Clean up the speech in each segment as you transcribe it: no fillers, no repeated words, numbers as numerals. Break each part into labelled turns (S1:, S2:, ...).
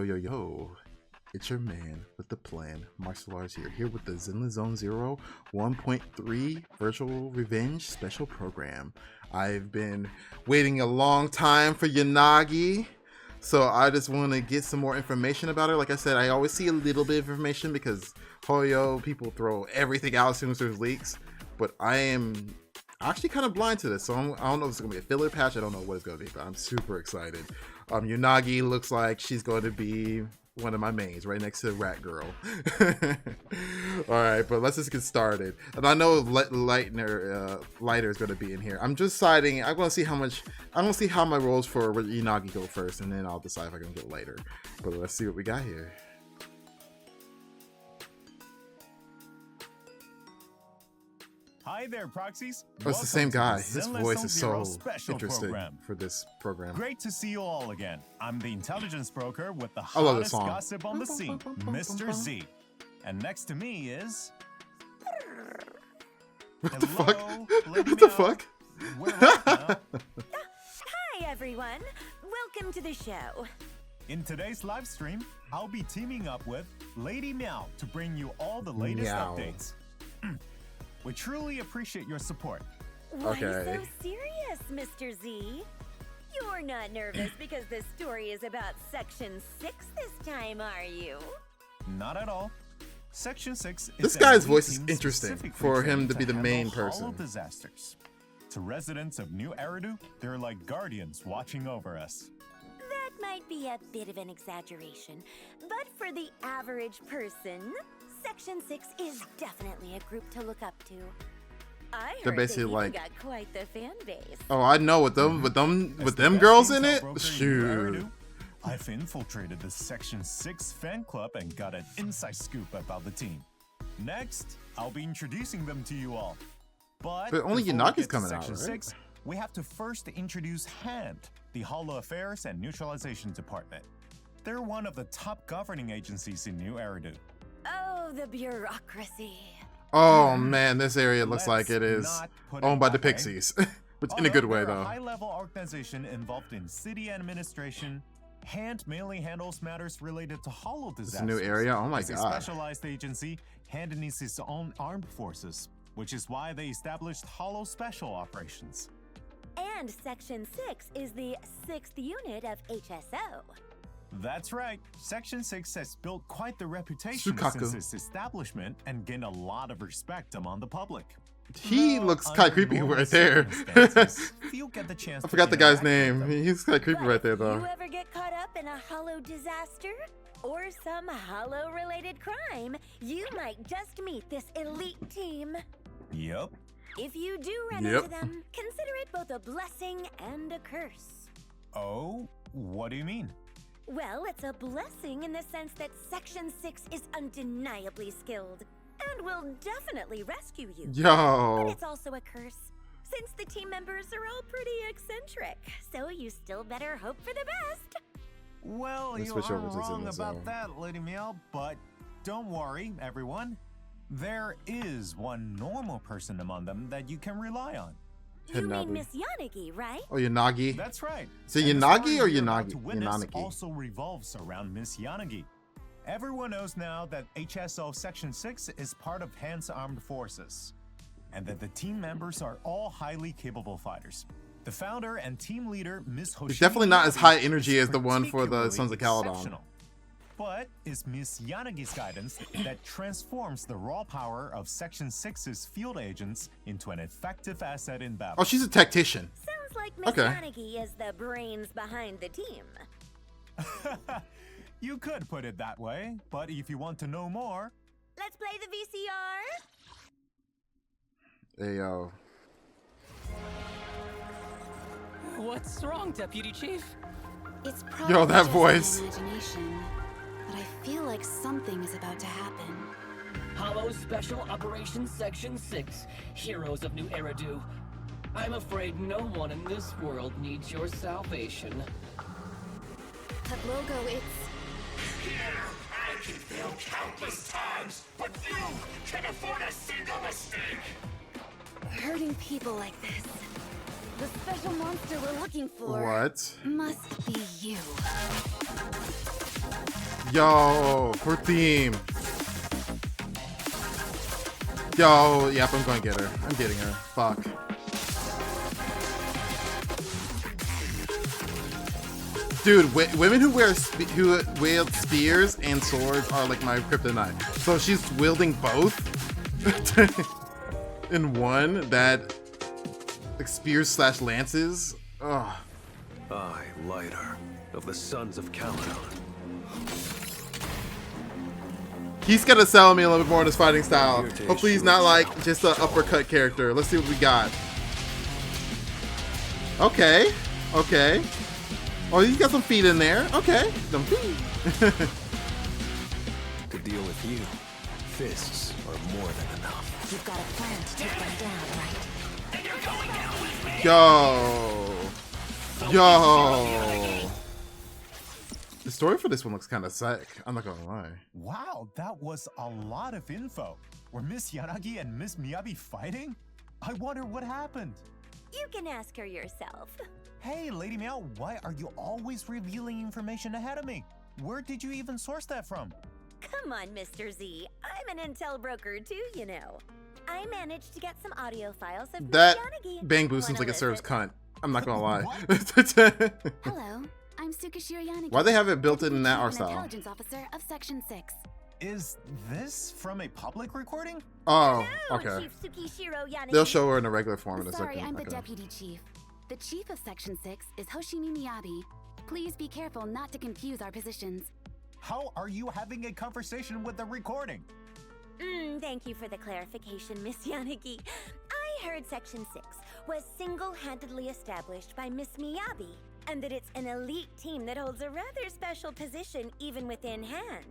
S1: Yo, it's your man with the plan, Martial Arts here with the Zenless Zone Zero 1.3 Virtual Revenge Special Program. I've been waiting a long time for Yanagi, so I just want to get some more information about her. Like I said, I always see a little bit of information because Hoyo, people throw everything out as soon as there's leaks, but I am actually kind of blind to this, so I don't know if it's going to be a filler patch. I don't know what it's going to be, but I'm super excited. Yanagi looks like she's going to be one of my mains right next to Rat Girl. All right, but let's just get started. And I know Lighter is going to be in here. I'm just deciding. I'm going to see how much. I'm going to see how my rolls for Yanagi go first, and then I'll decide if I can get Lighter. But let's see what we got here.
S2: Hi there, proxies.
S1: Oh, it's the same guy. His voice is so interesting for this program.
S2: Great to see you all again. I'm the intelligence broker with the hottest gossip on the scene, Mr. Z. And next to me is...
S1: What the fuck? What the fuck?
S3: Hi, everyone. Welcome to the show.
S2: In today's live stream, I'll be teaming up with Lady Meow to bring you all the latest updates. We truly appreciate your support.
S3: Why so serious, Mr. Z? You're not nervous because the story is about Section 6 this time, are you?
S2: Not at all. Section 6 is
S1: this guy's voice is interesting for him to be the main person.
S2: Disasters. To residents of New Eridu, they're like guardians watching over us.
S3: That might be a bit of an exaggeration, but for the average person, Section 6 is definitely a group to look up to. I heard
S1: basically
S3: they
S1: like
S3: got quite the fan base.
S1: Oh, I know with them girls in it. Shoot.
S2: I've infiltrated the Section 6 fan club and got an inside scoop about the team. Next, I'll be introducing them to you all. But
S1: only Yanagi's coming out,
S2: Section
S1: right?
S2: 6, we have to first introduce HAND, the Hollow Affairs and Neutralization Department. They're one of the top governing agencies in New Eridu.
S3: Oh, the bureaucracy.
S1: Oh man, this area looks like it is owned by the Pixies. Which in a good way, though.
S2: A high-level organization involved in city administration, HAND mainly handles matters related to hollow disasters.
S1: This new area? Oh my
S2: As
S1: god.
S2: a specialized agency, HAND needs its own armed forces, which is why they established Hollow Special Operations.
S3: And Section 6 is the 6th unit of HSO.
S2: That's right. Section 6 has built quite the reputation since its establishment and gained a lot of respect among the public.
S1: He looks kind of creepy right there.
S2: You'll get the chance
S1: I forgot the guy's name. He's kind of creepy right there, though.
S3: If you ever get caught up in a hollow disaster or some hollow-related crime, you might just meet this elite team.
S2: Yep.
S3: If you do run into them, consider it both a blessing and a curse.
S2: Oh, what do you mean?
S3: Well, it's a blessing in the sense that Section 6 is undeniably skilled and will definitely rescue you.
S1: Yo.
S3: But it's also a curse, since the team members are all pretty eccentric, so you still better hope for the best.
S2: Well, you are wrong about that, Lady Meow, but don't worry, everyone. There is one normal person among them that you can rely on.
S3: You mean Miss Yanagi, right?
S1: Oh, Yanagi.
S2: That's right.
S1: So Yanagi or
S2: Yanagi?
S1: Yanagi
S2: Also revolves around Miss Yanagi. Everyone knows now that HSO Section 6 is part of HAND's armed forces, and that the team members are all highly capable fighters. The founder and team leader, Miss Hoshimi,
S1: it's definitely not as high energy as the one for the Sons of Caledon.
S2: But it's Miss Yanagi's guidance that transforms the raw power of Section 6's field agents into an effective asset in battle.
S1: Oh, she's a tactician.
S3: Sounds like Miss Yanagi is the brains behind the team.
S2: You could put it that way, but if you want to know more...
S3: Let's play the VCR!
S1: Hey, yo.
S4: What's wrong, Deputy Chief?
S5: It's probably
S1: that voice.
S5: Imagination, but I feel like something is about to happen.
S4: Hollow Special Operations Section 6, Heroes of New Eridu. I'm afraid no one in this world needs your salvation.
S5: That logo, it's...
S6: Here, I can fail countless times, but you can afford a single mistake!
S5: Hurting people like this. The special monster we're looking for...
S1: What?
S5: Must be you.
S1: Yo, for theme. Yo, yep, I'm going to get her. I'm getting her. Fuck. Dude, women who wield spears and swords are like my kryptonite. So she's wielding both in one. That like spears slash lances. Ugh.
S7: I, lighter of the sons of Caledon.
S1: He's gonna sell me a little bit more in his fighting style. Hopefully he's not like just an uppercut character. Let's see what we got. Okay. Okay. Oh, you got some feet in there. Okay. Some feet.
S7: To deal with you, fists are more than enough.
S5: You've got a plan to take them down, right?
S6: And you're going down with me.
S1: Yo. Yo. The story for this one looks kind of sick. I'm not gonna lie.
S2: Wow, that was a lot of info. Were Miss Yanagi and Miss Miyabi fighting? I wonder what happened.
S3: You can ask her yourself.
S2: Hey, Lady Meow, why are you always revealing information ahead of me? Where did you even source that from?
S3: Come on, Mr. Z. I'm an intel broker too, you know. I managed to get some audio files of
S1: That
S3: Miss Yanagi.
S1: bang boo seems
S3: Wanna
S1: like it serves
S3: listen?
S1: cunt. I'm not gonna lie.
S5: Hello, I'm Tsukishiro Yanagi.
S1: Why they have it built in that art
S5: Chief
S1: style?
S5: Intelligence Officer of Section 6.
S2: Is this from a public recording?
S1: Oh,
S3: Hello,
S1: okay.
S3: Chief Tsukishiro Yanagi.
S1: They'll show her in a regular form in a
S5: Sorry,
S1: second.
S5: I'm the
S1: Okay.
S5: Deputy Chief. The Chief of Section 6 is Hoshimi Miyabi. Please be careful not to confuse our positions.
S2: How are you having a conversation with the recording?
S3: Thank you for the clarification, Miss Yanagi. I heard Section 6 was single-handedly established by Miss Miyabi, and that it's an elite team that holds a rather special position even within hand.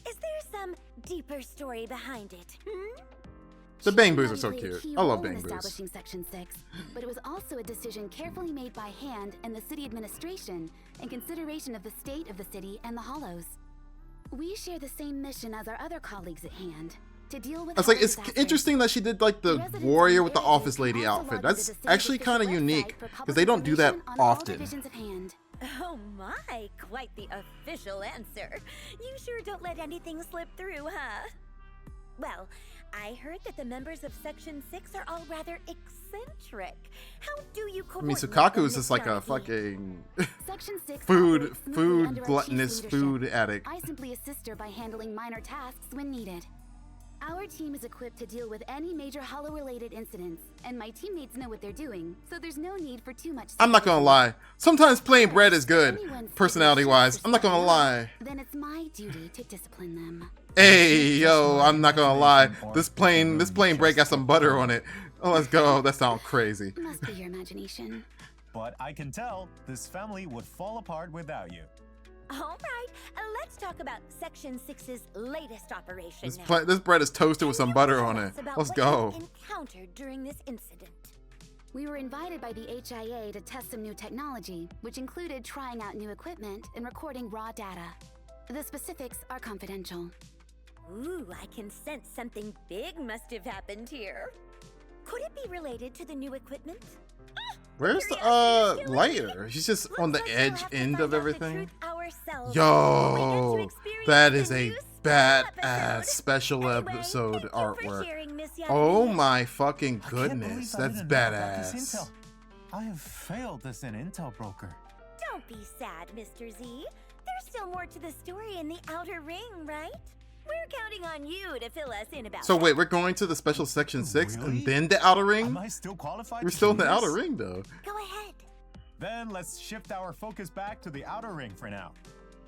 S3: Is there some deeper story behind it?
S1: The bang boos are
S5: Miyabi
S1: so
S5: played a
S1: cute.
S5: key
S1: I love
S5: role in
S1: bang boos.
S5: establishing Section 6, but it was also a decision carefully made by hand and the city administration in consideration of the state of the city and the Hollows. We share the same mission as our other colleagues at hand, to deal with
S1: I was like,
S5: Hollow
S1: it's
S5: disasters.
S1: interesting that she did like the
S5: Residents
S1: warrior
S5: of
S1: with the
S5: the area
S1: office lady
S5: also
S1: outfit.
S5: logged
S1: That's
S5: into the city's
S1: actually
S5: official
S1: kind of
S5: website
S1: unique
S5: for
S1: because
S5: public
S1: they don't do that
S5: information on all
S1: often.
S5: divisions of hand.
S3: Oh my, quite the official answer. You sure don't let anything slip through, huh? Well, I heard that the members of Section 6 are all rather eccentric. How do you
S1: I mean,
S3: coordinate
S1: Sukaku
S3: them,
S1: is just
S3: Miss
S1: like a
S3: Yanagi?
S1: fucking
S5: Section 6
S1: food
S5: operates smoothly under our
S1: gluttonous
S5: chief's
S1: food
S5: leadership.
S1: addict.
S5: I simply assist her by handling minor tasks when needed. Our team is equipped to deal with any major Hollow-related incidents, and my teammates know what they're doing, so there's no need for too much.
S1: I'm not gonna lie. Sometimes plain bread is
S5: If
S1: good,
S5: anyone's
S1: personality-wise. I'm not gonna
S5: stepping
S1: lie.
S5: up, Then it's my duty to discipline them.
S1: Hey, yo, I'm not gonna lie. This plain bread got some butter on it. Oh, let's go. That sounds crazy.
S5: Must be your imagination.
S2: But I can tell this family would fall apart without you.
S3: All right, let's talk about Section 6's latest operation
S1: This,
S3: now.
S1: this bread is toasted with
S3: Can
S1: some
S3: you
S1: butter
S3: tell
S1: on
S3: us
S1: it.
S3: about
S1: Let's
S3: what
S1: go.
S3: you encountered during this incident?
S5: We were invited by the HIA to test some new technology, which included trying out new equipment and recording raw data. The specifics are confidential.
S3: Ooh, I can sense something big must have happened here. Could it be related to the new equipment?
S1: Where's the lighter? She's just on the edge end of everything. Yo, that is a badass special episode artwork. Oh my fucking
S2: I can't believe
S1: goodness,
S2: I
S1: that's
S2: didn't know about this
S1: badass.
S2: intel. I have failed as an intel broker.
S3: Don't be sad, Mr. Z. There's still more to the story in the Outer Ring, right? We're counting on you to fill us in about
S1: So
S3: that.
S1: wait, we're going to the special section 6
S2: Really?
S1: and then the outer ring?
S2: Am I still qualified?
S1: We're
S2: to
S1: still in
S2: do
S1: the
S2: this?
S1: outer ring though.
S3: Go ahead.
S2: Then let's shift our focus back to the outer ring for now.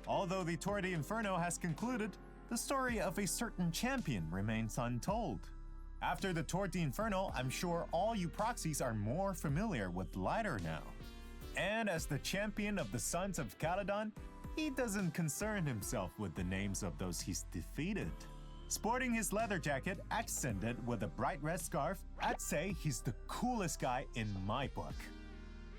S2: Although the Tour de Inferno has concluded, the story of a certain champion remains untold. After the Tour de Inferno, I'm sure all you proxies are more familiar with Lighter now. And as the champion of the Sons of Caledon, he doesn't concern himself with the names of those he's defeated. Sporting his leather jacket accented with a bright red scarf, I'd say he's the coolest guy in my book.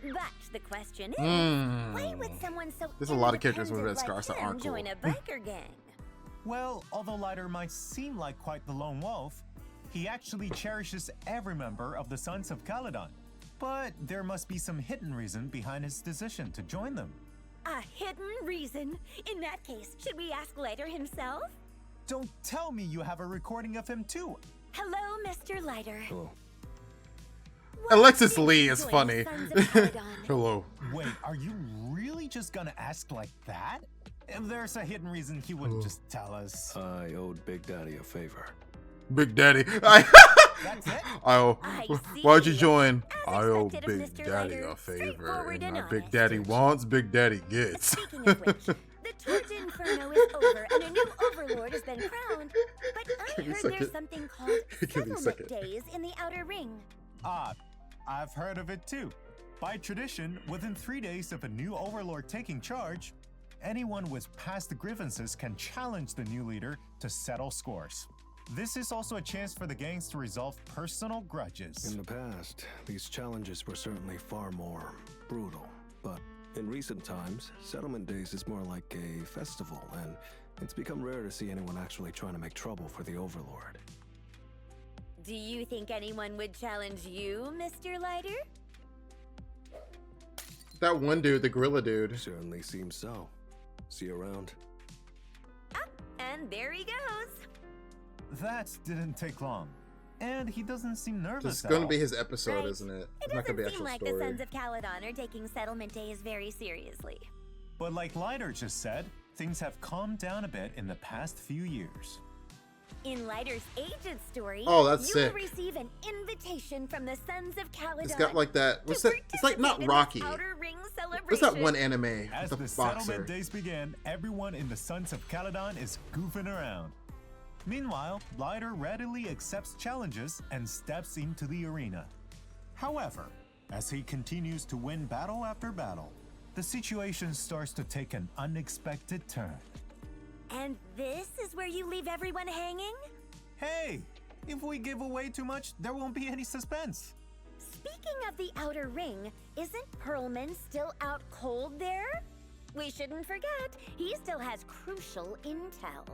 S3: But the question is, why would someone so
S1: There's a lot of characters with
S3: independent
S1: red scarves that
S3: like him
S1: aren't cool.
S3: join a biker gang?
S2: Well, although Lighter might seem like quite the lone wolf, he actually cherishes every member of the Sons of Caledon. But there must be some hidden reason behind his decision to join them.
S3: A hidden reason? In that case, should we ask Lighter himself?
S2: Don't tell me you have a recording of him too.
S3: Hello, Mr. Lighter.
S7: Hello.
S1: Alexis Lee is funny. Hello.
S2: Wait, are you really just gonna ask like that? If there's a hidden reason, he wouldn't just tell us.
S7: I owed Big Daddy a favor.
S1: Big Daddy.
S2: That's it?
S1: Why'd you join?
S3: As
S1: I owe
S3: expected of
S1: Big
S3: Mr.
S1: Daddy
S3: Lighter,
S1: a favor.
S3: straightforward
S1: And
S3: and
S1: Big
S3: honest.
S1: Daddy wants, Big Daddy gets.
S3: Speaking of which, the Torch Inferno is over and a new overlord has been crowned. But I
S1: Give me a
S3: heard
S1: second.
S3: there's something called
S1: Give me a
S3: settlement
S1: second.
S3: days in the Outer Ring.
S2: Ah, I've heard of it too. By tradition, within 3 days of a new overlord taking charge, anyone with past grievances can challenge the new leader to settle scores. This is also a chance for the gangs to resolve personal grudges.
S7: In the past, these challenges were certainly far more brutal. But in recent times, Settlement Days is more like a festival, and it's become rare to see anyone actually trying to make trouble for the Overlord.
S3: Do you think anyone would challenge you, Mr. Lighter?
S1: That one dude, the gorilla dude.
S7: Certainly seems so. See you around.
S3: And there he goes.
S2: That didn't take long. And he doesn't seem nervous
S1: It's
S2: at
S1: gonna
S2: all.
S1: be his episode,
S3: Right.
S1: isn't it?
S3: It
S1: It's not gonna be
S3: doesn't seem
S1: actual
S3: like the
S1: story.
S3: Sons of Caledon are taking settlement days very seriously.
S2: But like Lighter just said, things have calmed down a bit in the past few years.
S3: In Lighter's agent story,
S1: Oh, that's
S3: you
S1: sick.
S3: will receive an invitation from the Sons of Caledon.
S1: It's got like that. What's
S3: to
S1: that? It's like not
S3: participate in
S1: Rocky.
S3: this Outer Ring
S1: What's that
S3: celebration.
S1: one anime?
S2: As
S1: The
S2: the
S1: boxer.
S2: settlement days begin, everyone in the Sons of Caledon is goofing around. Meanwhile, Lighter readily accepts challenges and steps into the arena. However, as he continues to win battle after battle, the situation starts to take an unexpected turn.
S3: And this is where you leave everyone hanging?
S2: Hey, if we give away too much, there won't be any suspense.
S3: Speaking of the Outer Ring, isn't Perlman still out cold there? We shouldn't forget, he still has crucial intel.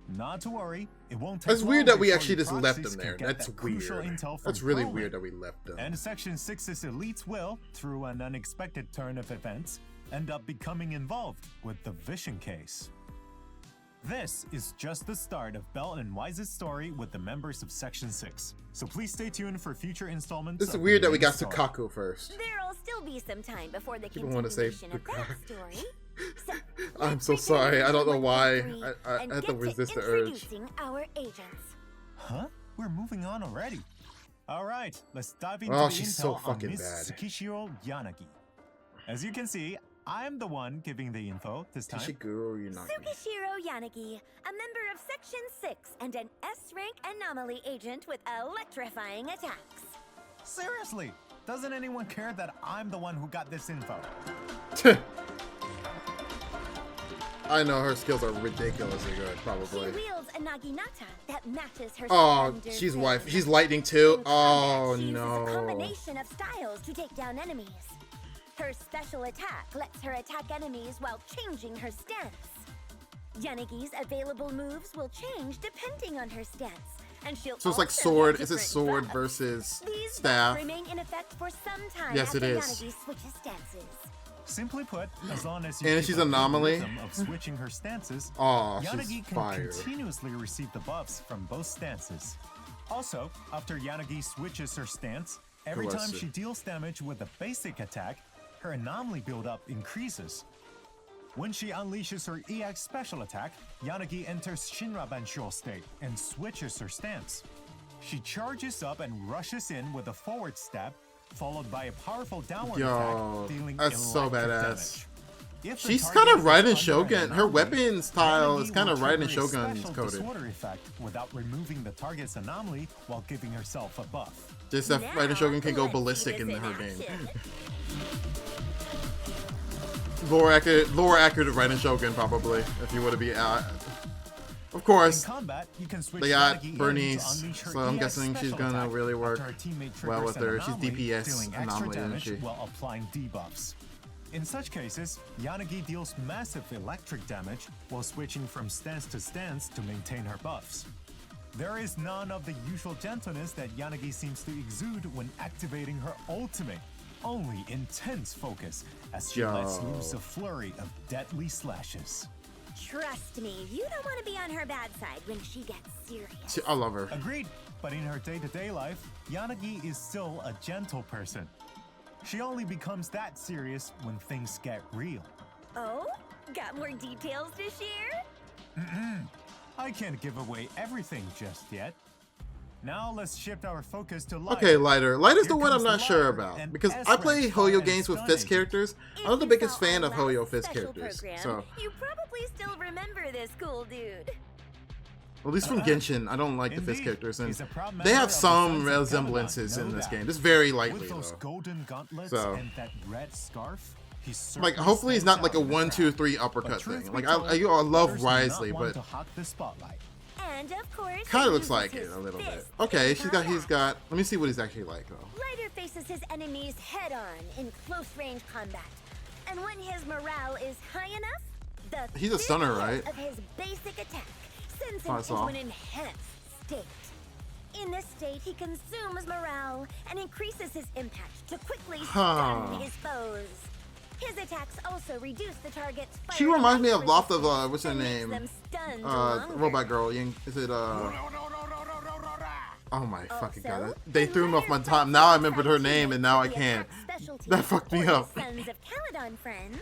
S2: Not to worry, it won't take
S1: That's
S2: long
S1: weird that we
S2: before
S1: actually
S2: the
S1: just left
S2: proxies
S1: him
S2: can
S1: there.
S2: get
S1: That's
S2: that crucial
S1: weird.
S2: intel from
S1: That's really
S2: Perlman.
S1: weird that we left him.
S2: And Section 6's elites will, through an unexpected turn of events, end up becoming involved with the Vision case. This is just the start of Belt and Wise's story with the members of Section 6. So please stay tuned for future installments.
S1: It's
S2: of the
S1: weird that we
S2: main
S1: got
S2: story.
S1: Sukaku first.
S3: There'll still be some time before the
S1: People wanna say
S3: continuation of that story. So,
S1: I'm
S3: let's
S1: so
S3: begin
S1: sorry. I don't know
S3: with
S1: why.
S3: three
S1: I
S3: and
S1: had to
S3: get
S1: resist the urge.
S3: introducing our agents.
S2: Huh? We're moving on already. All right, let's dive into
S1: Oh,
S2: the
S1: she's
S2: intel
S1: so
S2: on
S1: fucking
S2: Miss
S1: bad.
S2: Tsukishiro Yanagi. As you can see, I'm the one giving the info this time.
S1: Tishiguro Yunagi.
S3: Tsukishiro Yanagi, a member of Section 6 and an S-rank anomaly agent with electrifying attacks.
S2: Seriously, doesn't anyone care that I'm the one who got this info?
S1: I know her skills are ridiculously good,
S3: She
S1: probably.
S3: wields a naginata that matches her
S1: Oh,
S3: standard
S1: she's
S3: build.
S1: wife. She's lightning too.
S3: In
S1: Oh
S3: combat, she uses a
S1: no.
S3: combination of styles to take down enemies. Her special attack lets her attack enemies while changing her stance. Yanagi's available moves will change depending on her stance, and she'll
S1: So it's like
S3: also
S1: sword.
S3: have
S1: Is it
S3: different
S1: sword
S3: buffs.
S1: versus
S3: These
S1: staff?
S3: buffs remain in effect for some time
S1: Yes,
S3: after
S1: it is.
S3: Yanagi switches stances.
S2: Simply put, as long as you
S1: And
S2: keep
S1: she's
S2: a good
S1: anomaly.
S2: rhythm of switching her stances,
S1: Oh,
S2: Yanagi
S1: she's
S2: can
S1: fire.
S2: continuously receive the buffs from both stances. Also, after Yanagi switches her stance, every
S1: Bless
S2: time
S1: her.
S2: she deals damage with a basic attack, her anomaly buildup increases. When she unleashes her EX special attack, Yanagi enters Shinra Bansho state and switches her stance. She charges up and rushes in with a forward step, followed by a powerful downward
S1: Yo,
S2: attack, dealing
S1: that's so
S2: electric
S1: badass.
S2: damage. If the
S1: She's
S2: target
S1: kind of
S2: is
S1: Raiden
S2: under
S1: Shogun.
S2: an
S1: Her
S2: anomaly,
S1: weapon style
S2: Yanagi
S1: is kind
S2: will
S1: of Raiden
S2: trigger a
S1: Shogun's
S2: special
S1: coded.
S2: disorder effect without removing the target's anomaly while giving herself a buff.
S1: Just that
S3: Now,
S1: Raiden Shogun can go
S3: let's see
S1: ballistic
S3: this
S1: in her
S3: action.
S1: game. Lore accurate Raiden Shogun probably. If you were to be of
S2: In
S1: course.
S2: combat, you can switch
S1: They got
S2: Yanagi in to
S1: Bernice,
S2: unleash her
S1: so I'm
S2: EX
S1: guessing she's
S2: special
S1: gonna
S2: attack
S1: really work
S2: after her teammate
S1: well
S2: triggers
S1: with her.
S2: an
S1: She's
S2: anomaly,
S1: DPS
S2: dealing extra
S1: anomaly, isn't
S2: damage
S1: she?
S2: while applying debuffs. In such cases, Yanagi deals massive electric damage while switching from stance to stance to maintain her buffs. There is none of the usual gentleness that Yanagi seems to exude when activating her ultimate, only intense focus as she lets loose a flurry of deadly slashes.
S3: Trust me, you don't want to be on her bad side when she gets serious.
S1: I love her.
S2: Agreed, but in her day-to-day life, Yanagi is still a gentle person. She only becomes that serious when things get real.
S3: Oh? Got more details to share?
S2: I can't give away everything just yet. Now let's shift our focus to Light.
S1: Okay, Lighter. Lighter's the
S2: Here
S1: one I'm
S2: comes
S1: not sure
S2: Light,
S1: about
S2: an
S1: because I
S2: S-rank
S1: play
S2: fire
S1: Hoyo
S2: and
S1: games with
S2: stun
S1: Fist
S2: agent.
S1: characters.
S3: If
S1: I'm not the
S3: you
S1: biggest
S3: saw
S1: fan
S3: our
S1: of Hoyo
S3: last
S1: Fist
S3: special
S1: characters,
S3: program,
S1: so
S3: you probably still remember this cool dude.
S1: at least from Genshin, I don't like the Fist
S2: Indeed,
S1: characters, and
S2: he's a proud
S1: they
S2: member
S1: have
S2: of the
S1: some
S2: Sons of
S1: resemblances
S2: Camelot,
S1: in
S2: no
S1: this
S2: doubt.
S1: game, just very lightly
S2: With those
S1: though.
S2: golden gauntlets
S1: So-
S2: and that red scarf, he's
S1: Like,
S2: certainly
S1: hopefully it's not
S2: stands
S1: like a
S2: out in the
S1: 1, 2,
S2: crowd.
S1: 3
S2: But
S1: uppercut
S2: truth
S1: thing.
S2: be
S1: Like
S2: told,
S1: I love
S2: Lighter's
S1: Wisely,
S2: not one
S1: but
S2: to hawk the spotlight.
S3: And of course,
S1: kind
S3: he
S1: of looks
S3: uses
S1: like it
S3: his
S1: a little bit.
S3: fist
S1: Okay,
S3: to
S1: he's got. Let me see what he's actually like though.
S3: Lighter faces his enemies head-on in close-range combat. And when his morale is high enough, the
S1: He's a stunner, right?
S3: of his basic attack sends
S1: I
S3: him
S1: saw.
S3: into an enhanced state. In this state, he consumes morale and increases his impact to quickly stun his foes. His attacks also reduce the target's fire.
S1: She reminds me of
S3: and
S1: Loft of
S3: resistance
S1: what's her
S3: and makes
S1: name?
S3: them stunned longer.
S1: Robot Girl. Is it Oh my fucking god!
S3: Also,
S1: They
S3: when
S1: threw me off my
S3: Lighter
S1: top.
S3: fights
S1: Now I
S3: his
S1: remembered her
S3: tribal
S1: name, and
S3: teammates
S1: now I
S3: with the
S1: can't.
S3: attack specialty
S1: That fucked me
S3: or his
S1: up.
S3: Sons of Caledon friends.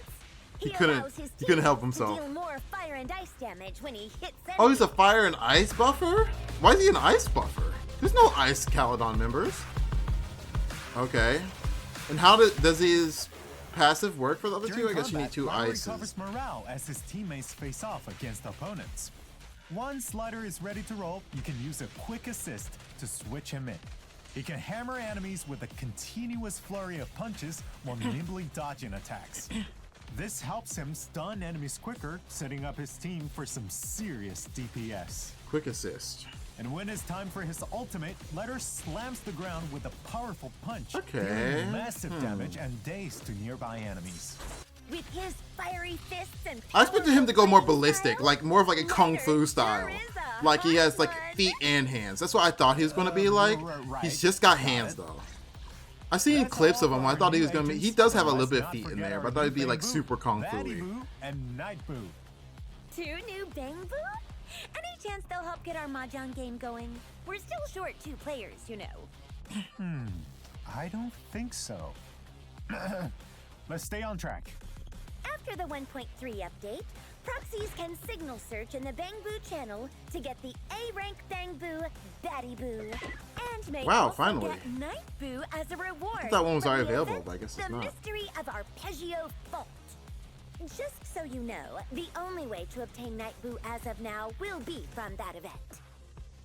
S1: He couldn't-
S3: allows his
S1: he couldn't help
S3: teammates
S1: himself.
S3: To deal more fire and ice damage when he hits
S1: Oh, he's a
S3: enemies.
S1: fire and ice buffer? Why is he an ice buffer? There's no ice Caledon members. Okay. And how does his passive work for the other two?
S2: During
S1: I guess you need
S2: combat,
S1: 2
S2: Lighter
S1: ices.
S2: recovers morale as his teammates face off against opponents. Once Lighter is ready to roll, you can use a quick assist to switch him in. He can hammer enemies with a continuous flurry of punches while nimbly dodging attacks. This helps him stun enemies quicker, setting up his team for some serious DPS.
S1: Quick assist.
S2: And when it's time for his ultimate, Lighter slams the ground with a powerful punch,
S1: Okay.
S2: dealing massive damage and daze to nearby enemies.
S3: With his fiery fists and
S1: I expected him to go more
S3: powerful
S1: ballistic,
S3: style,
S1: like more of like a kung
S3: Lighter
S1: fu
S3: sure
S1: style.
S3: is a
S1: Like he has like
S3: hot
S1: feet and hands. That's what I thought he was gonna be like.
S2: Right.
S1: He's just got
S2: Got
S1: hands
S2: it.
S1: though. I seen
S2: That's
S1: clips of
S2: all
S1: him.
S2: for
S1: I thought
S2: our
S1: he was
S2: new
S1: gonna be. He
S2: agents,
S1: does have a
S2: and
S1: little bit of
S2: let's
S1: feet
S2: not
S1: in
S2: forget
S1: there,
S2: our
S1: but I thought he'd be
S2: new
S1: like
S2: Bang
S1: super
S2: Boo,
S1: kung fu-y.
S2: Batty Boo, and Night Boo.
S3: 2 new Bang Boo? Any chance they'll help get our Mahjong game going? We're still short 2 players, you know.
S2: I don't think so. Let's stay on track.
S3: After the 1.3 update, proxies can signal search in the Bang Boo channel to get the A-rank Bang Boo, Batty Boo, and may
S1: Wow,
S3: also
S1: finally.
S3: get Night Boo as a reward.
S1: that one was
S3: for
S1: already
S3: the
S1: available,
S3: event,
S1: but I guess
S3: the
S1: it's not.
S3: Mystery of Arpeggio Fault. Just so you know, the only way to obtain Night Boo as of now will be from that event.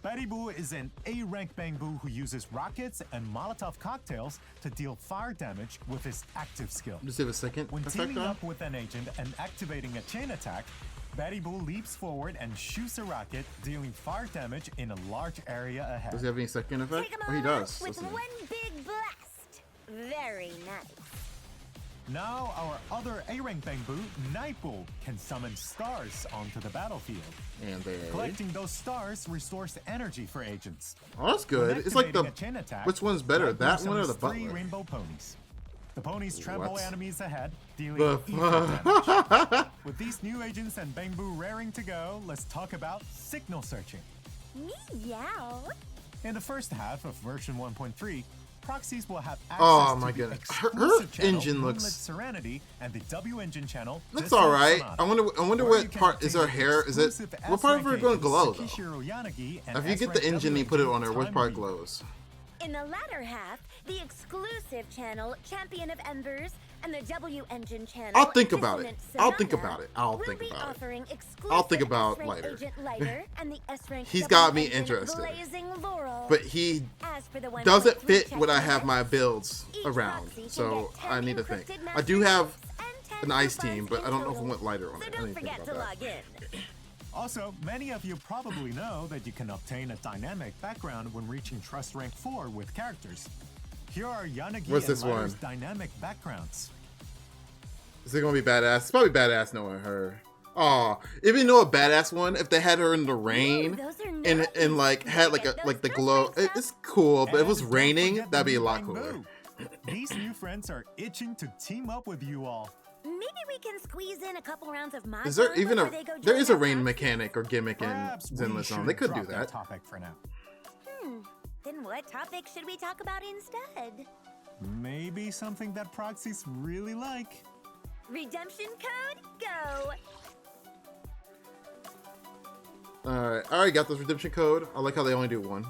S2: Batty Boo is an A-rank Bang Boo who uses rockets and Molotov cocktails to deal fire damage with his active skill.
S1: Just have a second
S2: When
S1: effect
S2: teaming
S1: on.
S2: up with an agent and activating a chain attack, Batty Boo leaps forward and shoots a rocket, dealing fire damage in a large area ahead.
S1: Does he have any second effect?
S3: Take 'em
S1: Oh, he
S3: all
S1: does.
S3: out with
S1: doesn't he?
S3: one big blast. Very nice.
S2: Now our other A-rank Bang Boo, Night Boo, can summon stars onto the battlefield.
S1: And then.
S2: Collecting those stars restores energy for agents.
S1: Oh, that's
S2: When
S1: good. It's like the.
S2: activating a chain attack,
S1: Which one's better,
S2: Night Boo
S1: that one or the
S2: summons 3
S1: butler?
S2: rainbow ponies. The ponies trample
S1: What?
S2: enemies ahead, dealing
S1: The
S2: ether damage. With these new agents and Bang Boo raring to go, let's talk about signal searching.
S3: Meow.
S2: In the first half of version 1.3, proxies will have access
S1: Oh
S2: to
S1: my
S2: the
S1: goodness. Her
S2: exclusive channel,
S1: engine
S2: Moonlit
S1: looks-
S2: Serenity, and the W engine channel.
S1: Looks
S2: Distant
S1: alright.
S2: Sonata,
S1: I wonder
S2: where you
S1: what
S2: can
S1: part is her
S2: obtain
S1: hair. Is it
S2: exclusive
S1: what part of her
S2: S-rank
S1: going to glow
S2: agents
S1: though?
S2: Sekishiro Yanagi and
S1: If you get
S2: S-rank
S1: the engine and you put it
S2: W
S1: on her, which
S2: Time
S1: part
S2: Beat.
S1: glows?
S3: In the latter half, the exclusive channel Champion of Embers and the W Engine channel.
S1: I'll think about it.
S3: Dissonant
S1: I'll think
S3: Sonata
S1: about it. I'll
S3: will
S1: think
S3: be
S1: about it.
S3: offering exclusive
S1: I'll think about
S3: S-rank
S1: Lighter.
S3: Agent Lighter and the S-rank
S1: He's
S3: W
S1: got me
S3: Engine
S1: interested.
S3: Blazing Laurel.
S1: But he
S3: As for the
S1: doesn't
S3: 1.3
S1: fit what I
S3: check-in
S1: have my
S3: events,
S1: builds
S3: each
S1: around,
S3: proxy can
S1: so
S3: get 10
S1: I need to think.
S3: encrypted
S1: I do
S3: master
S1: have
S3: notes and 10
S1: an ice
S3: coupons
S1: team, but
S3: in
S1: I don't know if I
S3: total.
S1: want lighter on
S3: So
S1: it. I
S3: don't
S1: need to think
S3: forget
S1: about
S3: to
S1: that.
S3: log in.
S2: Also, many of you probably know that you can obtain a dynamic background when reaching Trust Rank 4 with characters. Here are Yanagi
S1: What's
S2: and
S1: this
S2: Lighter's
S1: one?
S2: dynamic backgrounds.
S1: Is it gonna be badass? It's probably badass knowing her. Aw, it'd be no a badass one if they had her in the rain
S3: those are
S1: and
S3: nice.
S1: like had like a
S3: Get
S1: like the
S3: those
S1: glow.
S3: customers up.
S1: It's cool, but if it was
S2: And don't
S1: raining,
S2: forget
S1: that'd
S2: the
S1: be a
S2: new
S1: lot
S2: Bang
S1: cooler.
S2: Boo. These new friends are itching to team up with you all.
S3: Maybe we can squeeze in a couple rounds of mod
S1: Is there
S3: mode
S1: even
S3: before
S1: a
S3: they go
S1: there
S3: join
S1: is a
S3: our
S1: rain
S3: proxies?
S1: mechanic or gimmick in
S2: Perhaps we
S1: Zenless Zone?
S2: should
S1: They could do
S2: drop
S1: that.
S2: topic for now.
S3: Then what topic should we talk about instead?
S2: Maybe something that proxies really like.
S3: Redemption code, go!
S1: Alright, I already got this redemption code. I like how they only do one.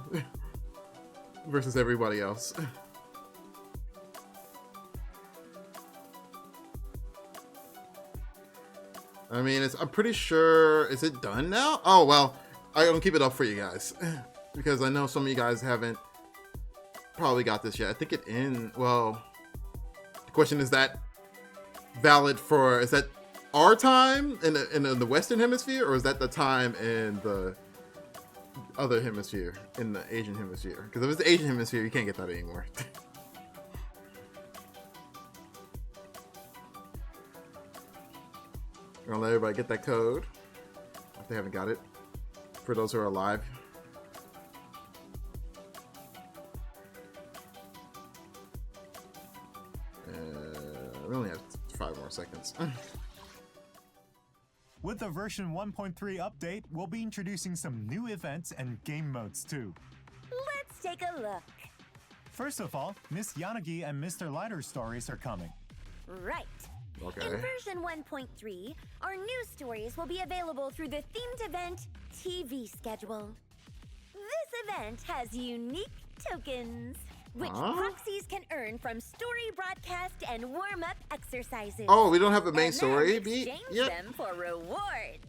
S1: Versus everybody else. I mean, I'm pretty sure, is it done now? Oh, well, I'm gonna keep it up for you guys. Because I know some of you guys haven't probably got this yet. I think it well, the question is that valid for, is that our time in the Western Hemisphere, or is that the time in the other hemisphere, in the Asian Hemisphere? Because if it's the Asian Hemisphere, you can't get that anymore. I'm gonna let everybody get that code if they haven't got it. For those who are alive. We only have 5 more seconds.
S2: With the version 1.3 update, we'll be introducing some new events and game modes too.
S3: Let's take a look.
S2: First of all, Miss Yanagi and Mr. Lighter's stories are coming.
S3: Right.
S1: Okay.
S3: In version 1.3, our new stories will be available through the themed event TV schedule. This event has unique tokens, which proxies can earn from story broadcast and warm-up exercises.
S1: Oh, we don't have a main
S3: And
S1: story
S3: then
S1: beat
S3: exchange
S1: yet?
S3: them for rewards.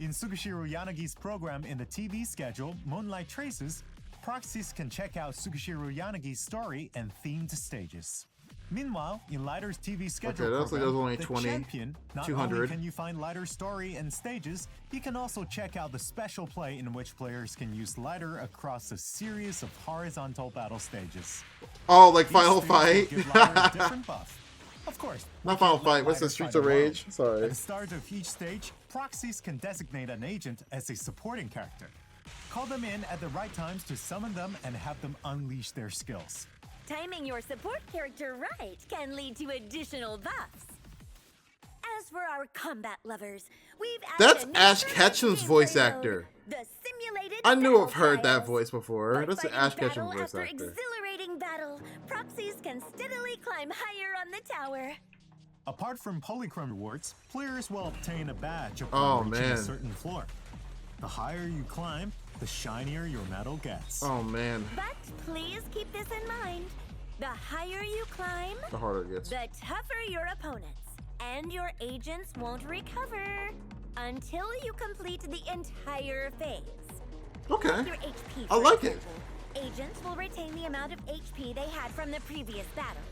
S2: In Tsukishiro Yanagi's program in the TV schedule, Moonlight Traces, proxies can check out Tsukishiro Yanagi's story and themed stages. Meanwhile, in Lighter's TV schedule
S1: Okay, that's like
S2: program,
S1: only
S2: the
S1: 20,
S2: champion, not
S1: 200.
S2: only can you find Lighter's story and stages, you can also check out the special play in which players can use Lighter across a series of horizontal battle stages.
S1: Oh, like
S2: Each
S1: Final
S2: stage will
S1: Fight?
S2: give Lighter a different buff. Of course, we
S1: Not Final
S2: can't let
S1: Fight, what's the
S2: Lighter
S1: Streets
S2: fight
S1: of
S2: alone.
S1: Rage? Sorry.
S2: At the start of each stage, proxies can designate an agent as a supporting character. Call them in at the right times to summon them and have them unleash their skills.
S3: Timing your support character right can lead to additional buffs. As for our combat lovers, we've added
S1: That's
S3: a new
S1: Ash
S3: version of
S1: Ketchum's
S3: gameplay
S1: voice
S3: mode,
S1: actor.
S3: The simulated
S1: I knew I've
S3: battle
S1: heard that
S3: trials.
S1: voice before.
S3: By
S1: That's the
S3: fighting
S1: Ash Ketchum
S3: battle
S1: voice
S3: after
S1: actor.
S3: exhilarating battle, proxies can steadily climb higher on the tower.
S2: Apart from polychrome rewards, players will obtain a badge upon reaching a certain floor. The higher you climb, the shinier your medal gets.
S1: Oh man,
S3: But please keep this in mind. The higher you climb,
S1: the harder it gets.
S3: the tougher your opponents, and your agents won't recover until you complete the entire phase.
S1: Okay,
S3: With your HP,
S1: I
S3: for
S1: like it.
S3: example, agents will retain the amount of HP they had from the previous battle.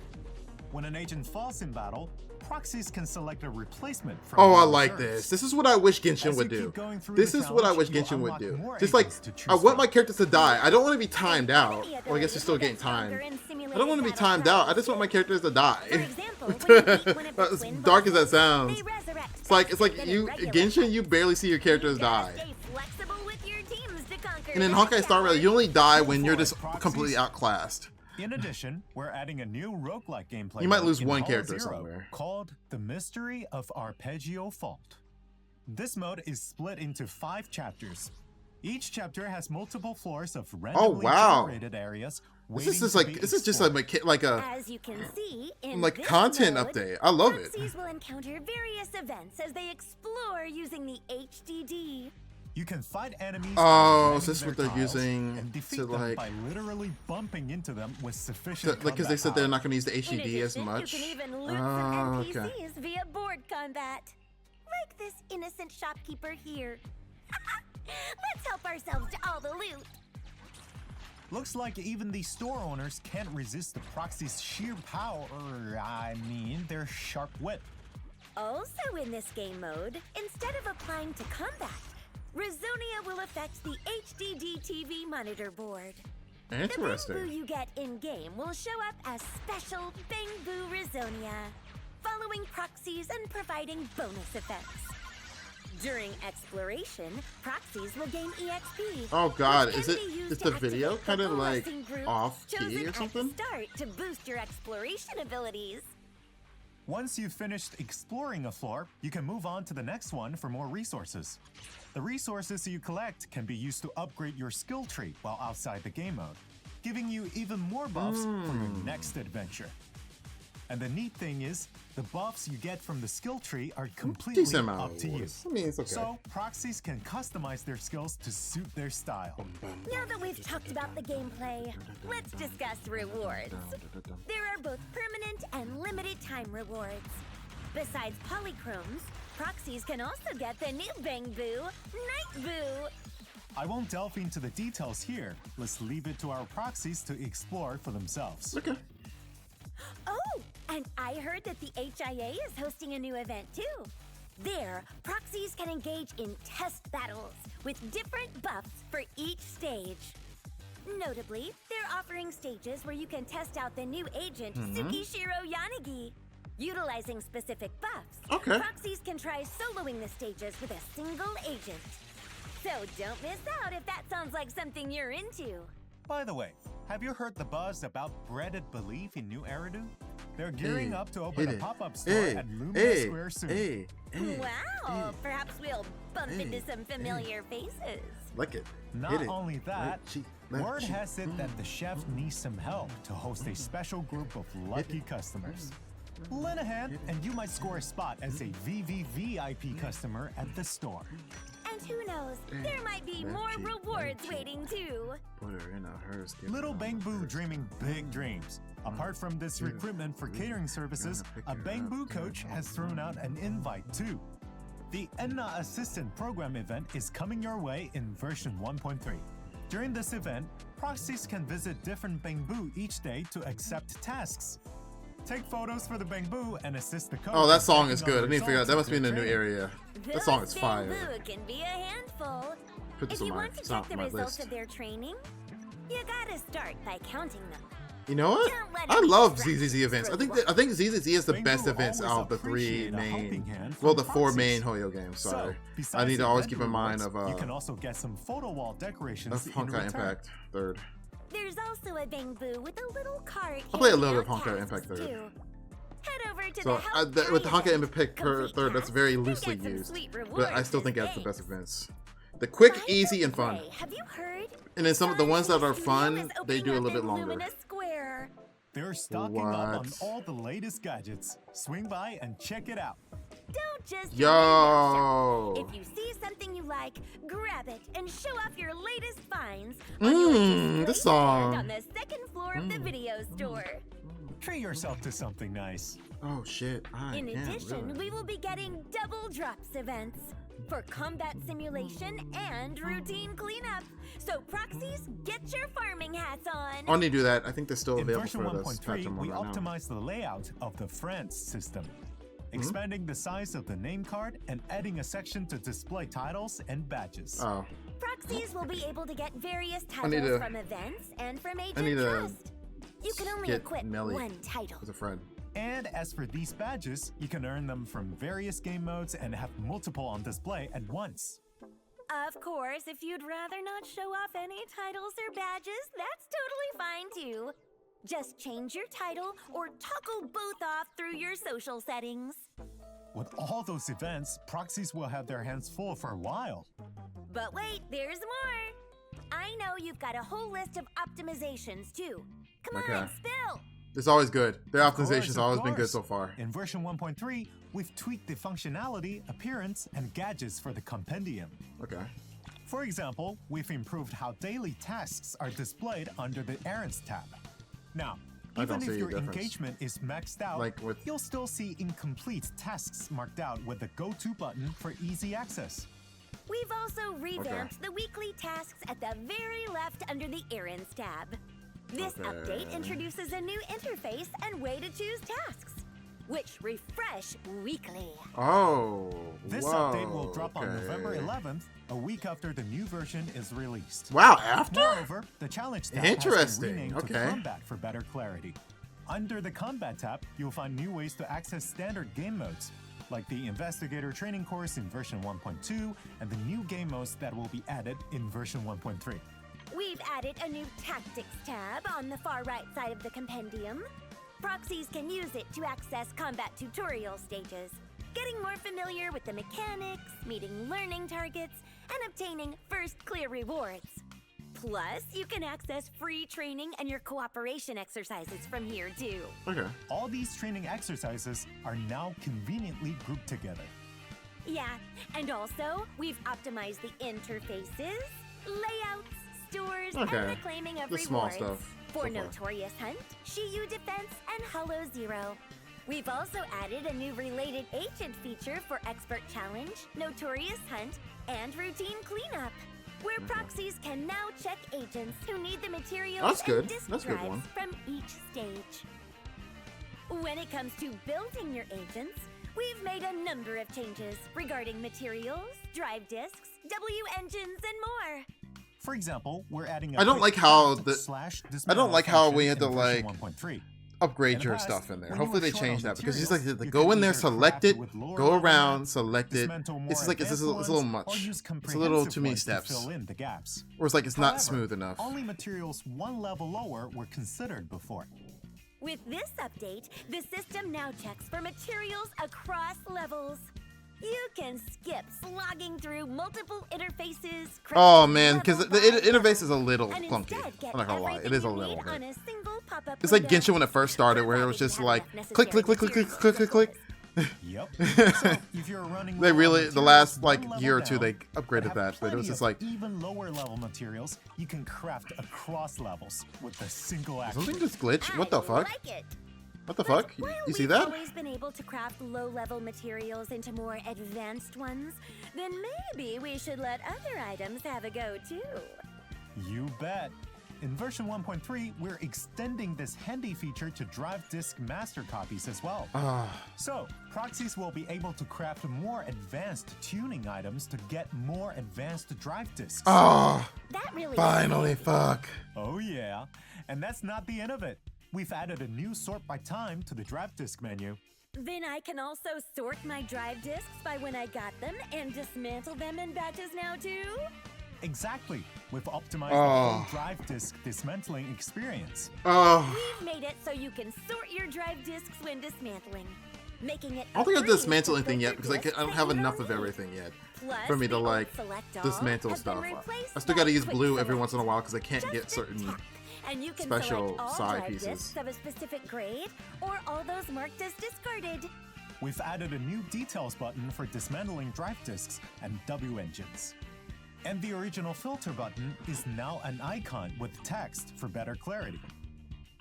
S2: When an agent falls in battle, proxies can select a replacement from
S1: Oh, I
S2: your
S1: like
S2: reserves.
S1: this. This is what I wish Genshin
S2: As
S1: would
S2: you
S1: do.
S2: keep going through
S1: This
S2: the
S1: is what I wish
S2: challenge,
S1: Genshin
S2: you'll
S1: would
S2: unlock
S1: do.
S2: more
S1: Just like,
S2: agents to choose
S1: I want my
S2: from.
S1: characters to die. I don't want to be timed out.
S3: Enemy
S1: Well, I guess you're still
S3: abilities
S1: getting
S3: will get
S1: timed.
S3: stronger in
S1: I
S3: simulated
S1: don't want to be
S3: battle
S1: timed out. I
S3: trials
S1: just want my
S3: too.
S1: characters to
S3: For
S1: die.
S3: example, when you beat one of the
S1: As
S3: twin
S1: dark as that
S3: bosses,
S1: sounds.
S3: they resurrect
S1: It's like
S3: faster than in
S1: you
S3: regular
S1: Genshin, you
S3: fights.
S1: barely see your characters
S3: You gotta
S1: die.
S3: stay flexible with your teams to conquer
S1: And in
S3: that
S1: Honkai Star
S3: tower.
S1: Rail, you only die when you're just
S2: Proxies.
S1: completely outclassed.
S2: In addition, we're adding a new roguelike gameplay
S1: You might
S2: mode
S1: lose
S2: in
S1: one
S2: Hollow
S1: character
S2: Zero
S1: somewhere.
S2: called The Mystery of Arpeggio Fault. This mode is split into 5 chapters. Each chapter has multiple floors of randomly
S1: wow.
S2: generated areas.
S1: This is
S2: waiting
S1: just
S2: to
S1: like
S2: be
S1: this is just
S2: explored.
S1: like a
S3: As you can see, in
S1: like
S3: this
S1: content
S3: mode,
S1: update. I love it.
S3: proxies will encounter various events as they explore using the HDD.
S2: You can fight enemies.
S1: Oh,
S2: by
S1: is this
S2: bending
S1: what
S2: their
S1: they're
S2: tiles
S1: using
S2: and defeat
S1: to,
S2: them
S1: like-
S2: by literally bumping into them with sufficient
S1: Like, because they
S2: combat
S1: said they're
S2: power.
S1: not going to use the
S3: In
S1: HDD as
S3: addition,
S1: much.
S3: you can even loot
S1: Oh,
S3: some
S1: okay.
S3: NPCs via board combat. Like this innocent shopkeeper here. Let's help ourselves to all the loot.
S2: Looks like even the store owners can't resist the proxy's sheer power. I mean, their sharp wit.
S3: Also in this game mode, instead of applying to combat, Rizonia will affect the HDD TV monitor board. The Bang Boo
S1: Interesting.
S3: you get in-game will show up as special Bang Boo Rizonia, following proxies and providing bonus effects. During exploration, proxies will gain EXP.
S1: Oh God,
S3: which
S1: is
S3: can
S1: it?
S3: be used
S1: Is
S3: to
S1: the video
S3: activate
S1: kind
S3: the
S1: of like
S3: blessing group
S1: off
S3: chosen
S1: key or
S3: at the
S1: something?
S3: start to boost your exploration abilities.
S2: Once you've finished exploring a floor, you can move on to the next one for more resources. The resources you collect can be used to upgrade your skill tree while outside the game mode, giving you even more buffs for your next adventure. And the neat thing is, the buffs you get from the skill tree are completely
S1: Decent amount
S2: up
S1: of
S2: to you.
S1: rewards. I mean, it's okay.
S2: So, proxies can customize their skills to suit their style.
S3: Now that we've talked about the gameplay, let's discuss rewards. There are both permanent and limited time rewards. Besides polychromes, proxies can also get the new Bang Boo, Night Boo.
S2: I won't delve into the details here. Let's leave it to our proxies to explore for themselves.
S1: Okay.
S3: Oh, and I heard that the HIA is hosting a new event too. There, proxies can engage in test battles with different buffs for each stage. Notably, they're offering stages where you can test out the new agent, Tsukishiro Yanagi. Utilizing specific buffs,
S1: Okay.
S3: proxies can try soloing the stages with a single agent. So don't miss out if that sounds like something you're into.
S2: By the way, have you heard the buzz about Breaded Belief in New Eridu? They're gearing up to open a pop-up store at Lumina Square soon.
S3: Wow, perhaps we'll bump into some familiar faces.
S1: Like it.
S2: Not only that, word has it that the chef needs some help to host a special group of lucky customers. Lend a hand, and you might score a spot as a VVVIP customer at the store.
S3: And who knows, there might be more rewards waiting too.
S1: Put her in a hearse.
S2: Little Bang Boo dreaming big dreams. Apart from this recruitment for catering services, a Bang Boo coach has thrown out an invite too. The Enna Assistant Program event is coming your way in version 1.3. During this event, proxies can visit different Bang Boo each day to accept tasks. Take photos for the Bang Boo and assist the coach.
S1: Oh, that song
S2: in
S1: is
S2: checking
S1: good.
S2: on
S1: I need to figure out. That
S2: results
S1: must be in the
S2: of
S1: new
S2: their
S1: area. That
S3: Those
S1: song is
S3: Bang
S1: fire.
S3: Boo can be a handful.
S1: Put this
S3: If
S1: on
S3: you
S1: my,
S3: want to
S1: it's not
S3: check the
S1: on my
S3: results
S1: list.
S3: of their training, you gotta start by counting them.
S1: You know what?
S3: Don't let
S1: I
S3: it
S1: love
S3: distract
S1: ZZZ
S3: you
S1: events.
S3: for
S1: I think ZZZ is the
S2: Bang
S1: best
S2: Boo
S1: events
S2: always
S1: out of the three
S2: appreciate a helping
S1: main,
S2: hand
S1: well,
S2: from
S1: the four main
S2: proxies.
S1: Hoyo games.
S2: So,
S1: Sorry, I
S2: besides
S1: need to
S2: the
S1: always
S2: event
S1: keep in mind
S2: rewards,
S1: of
S2: you can also get some photo wall decorations
S1: of
S2: in
S1: Honkai
S2: return.
S1: Impact Third.
S3: There's also a Bang Boo with a little cart.
S1: I'll play a little
S3: handing
S1: bit of
S3: out
S1: Honkai Impact
S3: tasks,
S1: Third.
S3: too. Head over to
S1: So
S3: the help
S1: with the
S3: guide
S1: Honkai
S3: event.
S1: Impact
S3: Complete
S1: Third, that's
S3: tasks
S1: very
S3: and
S1: loosely
S3: get some
S1: used,
S3: sweet
S1: but I
S3: rewards
S1: still think
S3: as
S1: that's the best
S3: thanks.
S1: events. The quick,
S3: By
S1: easy,
S3: the
S1: and fun.
S3: way, have you heard?
S1: And then some of the ones that are
S3: Studio
S1: fun,
S3: is
S1: they do a
S3: opening
S1: little
S3: up
S1: bit
S3: in
S1: longer.
S3: Lumina Square.
S2: They're stocking up on
S1: What?
S2: all the latest gadgets. Swing by and check it out.
S3: Don't just
S1: Yo.
S3: remain up. If you see something you like, grab it and show off your latest finds on your display
S1: this
S3: stand
S1: song.
S3: on the second floor of the video store.
S2: Treat yourself to something nice.
S1: Oh shit!
S3: In addition, we will be getting double drops events for combat simulation and routine cleanup. So proxies, get your farming hats on.
S1: I need to do that. I think they're still
S2: In
S1: available
S2: version
S1: for this patch
S2: 1.3,
S1: I'm on
S2: we
S1: right now.
S2: optimized the layout of the France system, expanding the size of the name card and adding a section to display titles and badges.
S1: Oh,
S3: Proxies will be able to get various
S1: I need
S3: titles
S1: to-
S3: from events and from
S1: need
S3: Agent
S1: to
S3: Trust. You can only
S1: get
S3: equip
S1: Melly
S3: one title.
S1: as a friend.
S2: And as for these badges, you can earn them from various game modes and have multiple on display at once.
S3: Of course, if you'd rather not show off any titles or badges, that's totally fine too. Just change your title or toggle both off through your social settings.
S2: With all those events, proxies will have their hands full for a while.
S3: But wait, there's more. I know you've got a whole list of optimizations too. Come on,
S1: Okay.
S3: spill!
S1: It's always good. Their
S2: Of course,
S1: optimization's
S2: of
S1: always been good
S2: course.
S1: so far.
S2: In version 1.3, we've tweaked the functionality, appearance, and gadgets for the compendium.
S1: Okay.
S2: For example, we've improved how daily tasks are displayed under the Errands tab. Now,
S1: I
S2: even
S1: don't see
S2: if
S1: a
S2: your
S1: difference.
S2: engagement is maxed out,
S1: Like with-
S2: you'll still see incomplete tasks marked out with the Go To button for easy access.
S3: We've also revamped the weekly tasks at the very left under the Errands tab. This update introduces a new interface and way to choose tasks, which refresh weekly.
S1: Oh.
S2: This
S1: whoa,
S2: update will drop on
S1: okay.
S2: November 11th, a week after the new version is released.
S1: Wow, after?
S2: Moreover, the challenge tab has
S1: Interesting,
S2: been renamed to
S1: okay.
S2: Combat for better clarity. Under the Combat tab, you'll find new ways to access standard game modes. like the Investigator training course in version 1.2 and the new game modes that will be added in version 1.3.
S3: We've added a new Tactics tab on the far right side of the compendium. Proxies can use it to access combat tutorial stages, getting more familiar with the mechanics, meeting learning targets, and obtaining first clear rewards. Plus, you can access free training and your cooperation exercises from here too.
S1: Okay.
S2: All these training exercises are now conveniently grouped together.
S3: Yeah, and also, we've optimized the interfaces, layouts, stores,
S1: Okay.
S3: and the claiming of
S1: The
S3: rewards
S1: small stuff
S3: for
S1: so far.
S3: Notorious Hunt, Shiyu Defense, and Hollow Zero. We've also added a new related agent feature for Expert Challenge, Notorious Hunt, and Routine Cleanup, where proxies can now check agents who need the materials
S1: That's good.
S3: and disk
S1: That's a good
S3: drives
S1: one.
S3: from each stage. When it comes to building your agents, we've made a number of changes regarding materials, drive disks, W engines, and more.
S2: For example, we're adding a
S1: I don't
S2: quick
S1: like how
S2: craft
S1: the-
S2: slash
S1: I don't
S2: dismantle
S1: like how we
S2: function
S1: had to
S2: in
S1: like
S2: version 1.3.
S1: upgrade
S2: In the
S1: your
S2: past,
S1: stuff in there.
S2: when you
S1: Hopefully
S2: were
S1: they
S2: short
S1: change
S2: on
S1: that because it's like
S2: materials, you
S1: go
S2: could
S1: in there,
S2: either
S1: select
S2: craft
S1: it,
S2: with lower
S1: go
S2: level
S1: around,
S2: ones,
S1: select it.
S2: dismantle more
S1: It's like it's a
S2: advanced
S1: little
S2: ones, or
S1: much.
S2: use
S1: It's a little
S2: comprehensive
S1: too many
S2: ones to
S1: steps.
S2: fill in the gaps.
S1: Or it's like it's not
S2: However,
S1: smooth enough.
S2: Only materials one level lower were considered before.
S3: With this update, the system now checks for materials across levels. You can skip slogging through multiple interfaces.
S1: Oh
S3: crafting
S1: man, because
S3: level
S1: the
S3: by
S1: interface
S3: level,
S1: is a little
S3: and
S1: clunky.
S3: instead get
S1: I'm not gonna lie, it
S3: everything
S1: is a
S3: you
S1: little
S3: need
S1: bit.
S3: on a single pop-up
S1: It's like
S3: window.
S1: Genshin when it first started, where it was just like click, click, click, click, click, click, click, click.
S2: Yep. So if you're running
S1: They
S2: low on
S1: really, the
S2: materials
S1: last
S2: one
S1: like
S2: level
S1: year or two,
S2: down,
S1: they upgraded
S2: have
S1: that, but it was
S2: plenty
S1: just
S2: of
S1: like
S2: even lower level materials you can craft across levels with a single action.
S1: something just glitched. What the
S3: I
S1: fuck?
S3: like it.
S1: What the
S3: But
S1: fuck?
S3: while
S1: You see
S3: we've
S1: that?
S3: always been able to craft low-level materials into more advanced ones, then maybe we should let other items have a go too.
S2: You bet. In version 1.3, we're extending this handy feature to drive disk master copies as well.
S1: Ah,
S2: So, proxies will be able to craft more advanced tuning items to get more advanced drive disks.
S1: ah,
S3: That really
S1: finally, fuck.
S2: Oh yeah, and that's not the end of it. We've added a new sort by time to the drive disk menu.
S3: Then I can also sort my drive disks by when I got them and dismantle them in batches now too?
S2: Exactly. We've optimized the
S1: Oh.
S2: whole drive disk dismantling experience.
S1: Oh,
S3: We've made it so you can sort your drive disks when dismantling, making it
S1: I don't think
S3: a
S1: I'm
S3: breeze
S1: dismantling
S3: to
S1: anything yet
S3: filter
S1: because
S3: disks
S1: I don't
S3: that
S1: have
S3: you
S1: enough
S3: don't
S1: of
S3: need.
S1: everything yet
S3: Plus,
S1: for me to
S3: the
S1: like
S3: old select all
S1: dismantle
S3: has been
S1: stuff.
S3: replaced
S1: I still
S3: by
S1: gotta use
S3: quick
S1: blue every
S3: select.
S1: once in a while because I can't
S3: Just
S1: get
S3: a
S1: certain.
S3: tap, and you can
S1: special
S3: select all
S1: side
S3: drive
S1: pieces.
S3: disks of a specific grade or all those marked as discarded.
S2: We've added a new details button for dismantling drive disks and W engines. And the original filter button is now an icon with text for better clarity.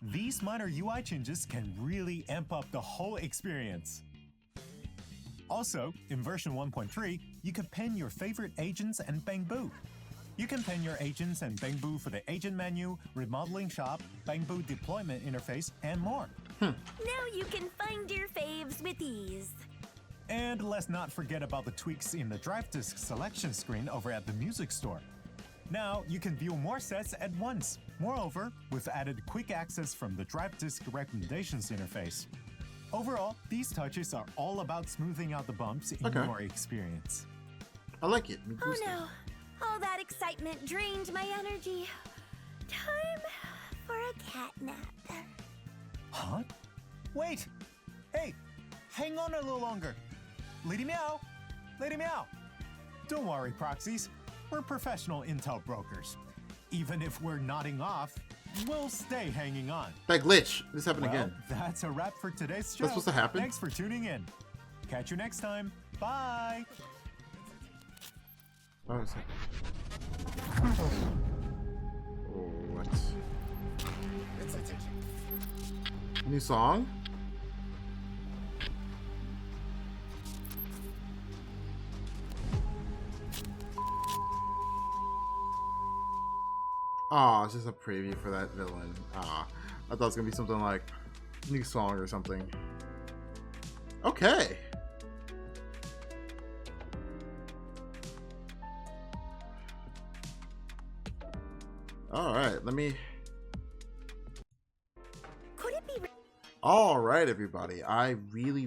S2: These minor UI changes can really amp up the whole experience. Also, in version 1.3, you can pin your favorite agents and Bangbu. You can pin your agents and Bangbu for the agent menu, remodeling shop, Bangbu deployment interface, and more.
S3: Now you can find your faves with ease.
S2: And let's not forget about the tweaks in the drive disk selection screen over at the music store. Now you can view more sets at once. Moreover, we've added quick access from the drive disk recommendations interface. Overall, these touches are all about smoothing out the bumps in
S1: Okay.
S2: your experience.
S1: I like it.
S3: Oh no, all that excitement drained my energy. Time for a cat nap.
S2: Huh? Wait! Hey! Hang on a little longer! Lady Meow! Lady Meow! Don't worry, proxies. We're professional intel brokers. Even if we're nodding off, we'll stay hanging on.
S1: That glitch. This happened
S2: Well,
S1: again.
S2: that's a wrap for today's show.
S1: That's supposed to happen?
S2: Thanks for tuning in. Catch you next time. Bye!
S1: Oh, it's oh, what? New song? Oh, it's just a preview for that villain. Ah, I thought it was gonna be something like new song or something. Okay. All right, let me.
S3: Could it be?
S1: All right, everybody. I really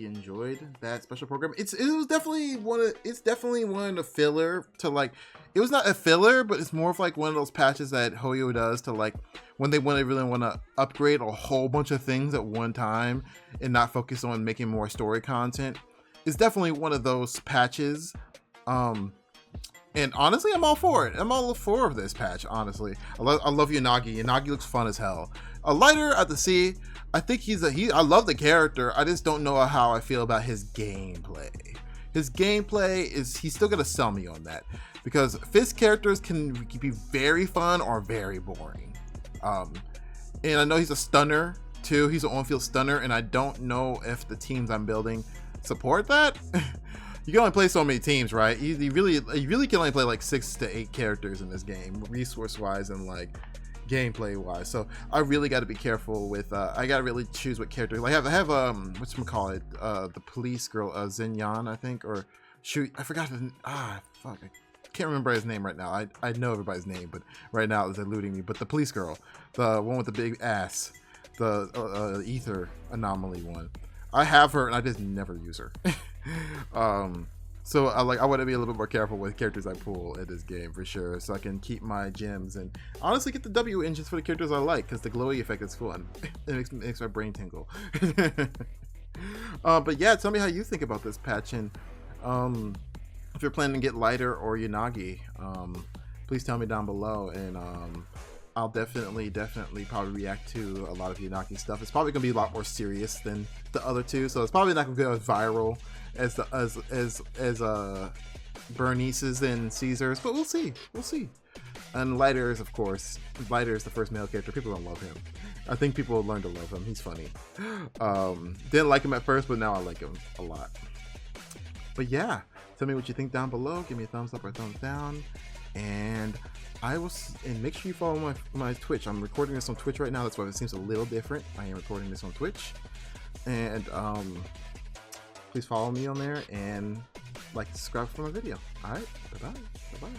S1: enjoyed that special program. It was definitely one of the filler to like. It was not a filler, but it's more of like one of those patches that Hoyo does to like when they really want to upgrade a whole bunch of things at one time and not focus on making more story content. It's definitely one of those patches. And honestly, I'm all for it. I'm all for this patch, honestly. I love Yanagi. Yanagi looks fun as hell. A lighter at the sea. I think I love the character. I just don't know how I feel about his gameplay. His gameplay he's still gonna sell me on that. Because Fist characters can be very fun or very boring. And I know he's a stunner too. He's an on-field stunner, and I don't know if the teams I'm building support that. You can only play so many teams, right? You really can only play like 6 to 8 characters in this game, resource-wise and like gameplay-wise. So I really got to be careful with. I got to really choose what character. Like I have whatchamacallit, the police girl, Zenyan, I think, or shoot, I forgot the fuck. I can't remember his name right now. I know everybody's name, but right now it's eluding me. But the police girl, the one with the big ass, the ether anomaly one. I have her and I just never use her. So I want to be a little bit more careful with characters I pull in this game for sure, so I can keep my gems and honestly get the W engines for the characters I like, because the glowy effect is fun. It makes my brain tingle. But yeah, tell me how you think about this patch, and if you're planning to get lighter or Yanagi, please tell me down below, and I'll definitely probably react to a lot of Yanagi stuff. It's probably gonna be a lot more serious than the other two, so it's probably not gonna go as viral as Bernice's and Caesar's, but we'll see. And Lighter is, of course, Lighter is the first male character. People don't love him. I think people will learn to love him. He's funny. Didn't like him at first, but now I like him a lot. But yeah, tell me what you think down below. Give me a thumbs up or thumbs down, and make sure you follow my Twitch. I'm recording this on Twitch right now. That's why it seems a little different. I am recording this on Twitch, and please follow me on there and like, subscribe for my video. All right, bye bye.